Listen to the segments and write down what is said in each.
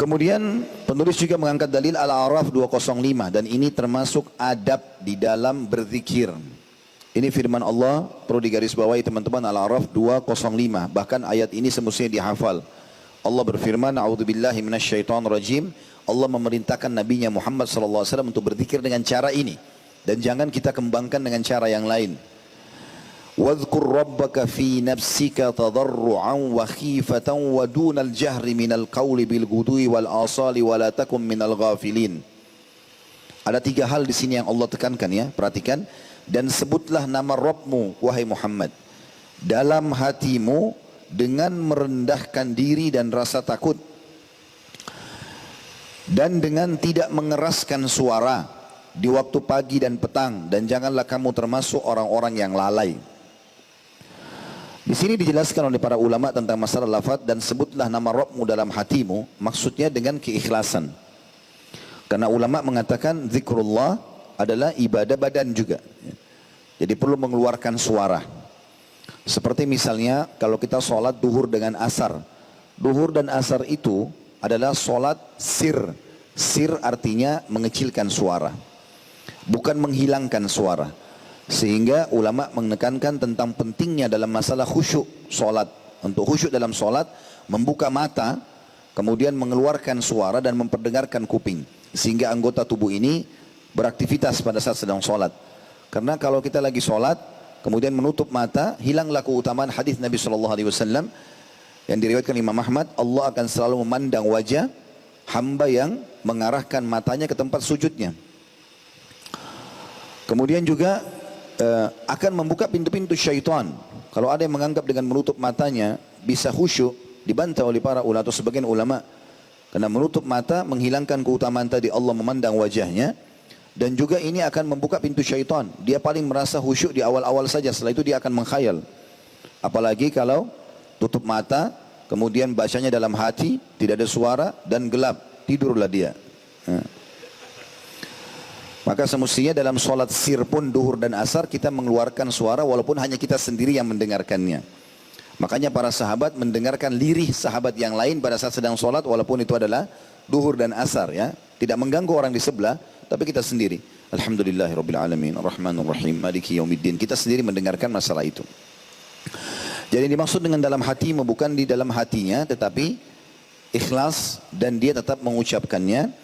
Kemudian penulis juga mengangkat dalil Al-A'raf 205 dan ini termasuk adab di dalam berzikir. Ini firman Allah, perlu digarisbawahi teman-teman, Al-A'raf 205. Bahkan ayat ini semestinya dihafal. Allah berfirman, A'udzubillahi minasyaitonirrajim. Allah memerintahkan nabinya Muhammad SAW untuk berzikir dengan cara ini dan jangan kita kembangkan dengan cara yang lain. Wadhkur rabbaka fi nafsika tadarru'an wa khifatan wa dunal jahri minal qawli bil ghudwi wal asali wa la takum minal ghafilin. Ada tiga hal di sini yang Allah tekankan ya, perhatikan. Dan sebutlah nama Rabbmu wahai Muhammad dalam hatimu dengan merendahkan diri dan rasa takut dan dengan tidak mengeraskan suara di waktu pagi dan petang, dan janganlah kamu termasuk orang-orang yang lalai. Di sini dijelaskan oleh para ulama tentang masalah lafaz dan sebutlah nama Rabbmu dalam hatimu, maksudnya dengan keikhlasan. Karena ulama mengatakan zikrullah adalah ibadah badan juga. Jadi perlu mengeluarkan suara. Seperti misalnya kalau kita sholat duhur dengan asar. Duhur dan asar itu adalah sholat sir. Sir artinya mengecilkan suara, bukan menghilangkan suara. Sehingga ulama menekankan tentang pentingnya dalam masalah khusyuk sholat. Untuk khusyuk dalam sholat, membuka mata, kemudian mengeluarkan suara dan memperdengarkan kuping. Sehingga anggota tubuh ini beraktivitas pada saat sedang sholat. Karena kalau kita lagi sholat, kemudian menutup mata, hilanglah keutamaan hadis Nabi SAW yang diriwayatkan Imam Ahmad. Allah akan selalu memandang wajah hamba yang mengarahkan matanya ke tempat sujudnya. Kemudian juga akan membuka pintu-pintu syaitan. Kalau ada yang menganggap dengan menutup matanya bisa khusyuk, dibantah oleh para ulama atau sebagian ulama. Karena menutup mata menghilangkan keutamaan tadi, Allah memandang wajahnya. Dan juga ini akan membuka pintu syaitan. Dia paling merasa khusyuk di awal-awal saja, setelah itu dia akan mengkhayal. Apalagi kalau tutup mata, kemudian bacanya dalam hati, tidak ada suara dan gelap, tidurlah dia. Maka semestinya dalam sholat sir pun duhur dan asar kita mengeluarkan suara walaupun hanya kita sendiri yang mendengarkannya. Makanya para sahabat mendengarkan lirih sahabat yang lain pada saat sedang sholat walaupun itu adalah duhur dan asar ya. Tidak mengganggu orang di sebelah, tapi kita sendiri. Alhamdulillahirrabbilalamin, ar-Rahmanir-Rahim, Maliki Yaumiddin. Kita sendiri mendengarkan masalah itu. Jadi dimaksud dengan dalam hatimu bukan di dalam hatinya, tetapi ikhlas dan dia tetap mengucapkannya.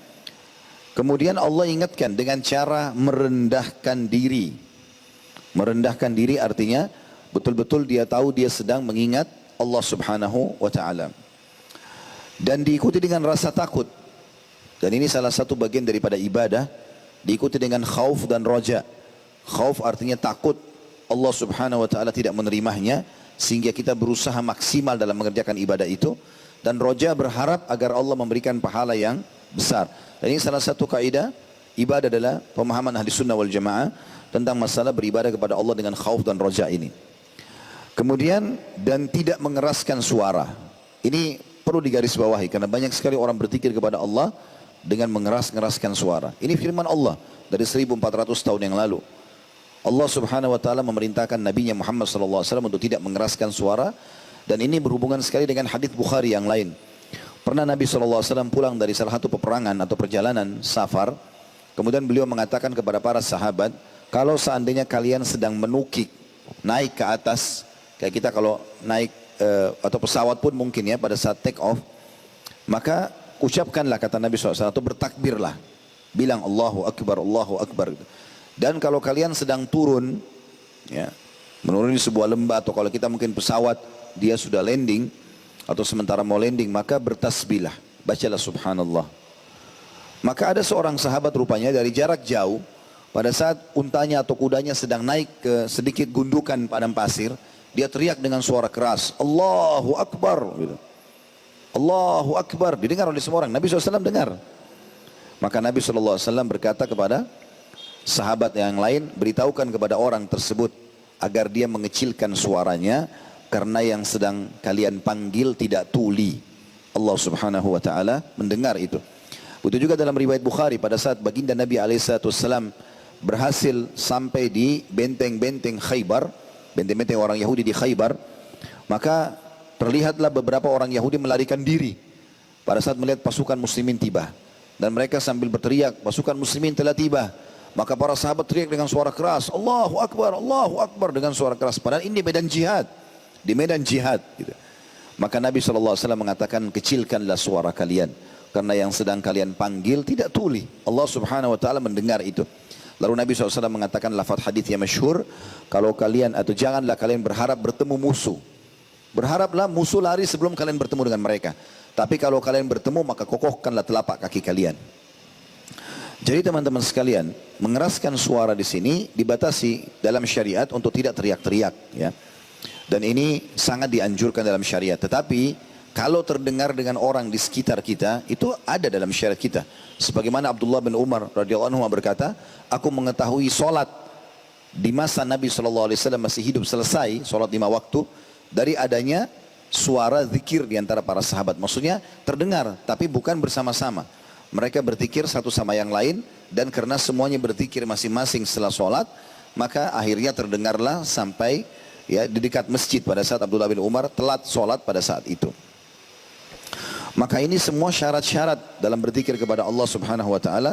Kemudian Allah ingatkan dengan cara merendahkan diri. Merendahkan diri artinya betul-betul dia tahu dia sedang mengingat Allah Subhanahu wa ta'ala. Dan diikuti dengan rasa takut. Dan ini salah satu bagian daripada ibadah, diikuti dengan khauf dan roja. Khauf artinya takut Allah Subhanahu wa ta'ala tidak menerimanya, sehingga kita berusaha maksimal dalam mengerjakan ibadah itu. Dan roja berharap agar Allah memberikan pahala yang besar. Dan ini salah satu kaidah ibadah adalah pemahaman ahli sunnah wal jamaah tentang masalah beribadah kepada Allah dengan khauf dan roja ini. Kemudian dan tidak mengeraskan suara. Ini perlu digarisbawahi karena banyak sekali orang berzikir kepada Allah dengan mengeraskan suara. Ini firman Allah dari 1400 tahun yang lalu. Allah Subhanahu wa taala memerintahkan nabinya Muhammad sallallahu alaihi wasallam untuk tidak mengeraskan suara, dan ini berhubungan sekali dengan hadis Bukhari yang lain. Pernah Nabi sallallahu alaihi wasallam pulang dari salah satu peperangan atau perjalanan safar, kemudian beliau mengatakan kepada para sahabat, kalau seandainya kalian sedang menukik naik ke atas, kayak kita kalau naik atau pesawat pun mungkin ya pada saat take off, maka ucapkanlah kata Nabi SAW atau bertakbirlah, bilang Allahu Akbar, Allahu Akbar. Dan kalau kalian sedang turun, ya, menuruni sebuah lembah atau kalau kita mungkin pesawat dia sudah landing atau sementara mau landing, maka bertasbihlah, bacalah Subhanallah. Maka ada seorang sahabat rupanya dari jarak jauh, pada saat untanya atau kudanya sedang naik ke sedikit gundukan padang pasir, dia teriak dengan suara keras, Allahu Akbar, gitu. Allahu Akbar, didengar oleh semua orang. Nabi SAW dengar. Maka Nabi SAW berkata kepada sahabat yang lain, beritahukan kepada orang tersebut agar dia mengecilkan suaranya, karena yang sedang kalian panggil tidak tuli. Allah Subhanahu wa ta'ala mendengar itu. Itu juga dalam riwayat Bukhari pada saat baginda Nabi SAW berhasil sampai di benteng-benteng Khaybar, benteng-benteng orang Yahudi di Khaybar, maka terlihatlah beberapa orang Yahudi melarikan diri. pada saat melihat pasukan muslimin tiba. Dan mereka sambil berteriak, pasukan muslimin telah tiba. Maka para sahabat teriak dengan suara keras, Allahu Akbar dengan suara keras. Padahal ini medan jihad, di medan jihad. Gitu. Maka Nabi SAW mengatakan, kecilkanlah suara kalian. Karena yang sedang kalian panggil tidak tuli. Allah Subhanahu Wa Taala mendengar itu. Lalu Nabi SAW mengatakan lafaz hadis yang masyhur, kalau kalian atau janganlah kalian berharap bertemu musuh. Berharaplah musuh lari sebelum kalian bertemu dengan mereka. Tapi kalau kalian bertemu maka kokohkanlah telapak kaki kalian. Jadi teman-teman sekalian, mengeraskan suara di sini dibatasi dalam syariat untuk tidak teriak-teriak, ya. Dan ini sangat dianjurkan dalam syariat. Tetapi kalau terdengar dengan orang di sekitar kita, itu ada dalam syariat kita. Sebagaimana Abdullah bin Umar radhiyallahu anhu berkata, aku mengetahui solat di masa Nabi SAW masih hidup selesai, solat 5 waktu, dari adanya suara zikir di antara para sahabat. Maksudnya terdengar, tapi bukan bersama-sama. Mereka berzikir satu sama yang lain, dan karena semuanya berzikir masing-masing setelah solat, maka akhirnya terdengarlah sampai ya di dekat masjid pada saat Abdullah bin Umar telat solat pada saat itu. Maka ini semua syarat-syarat dalam berzikir kepada Allah Subhanahu Wa Taala.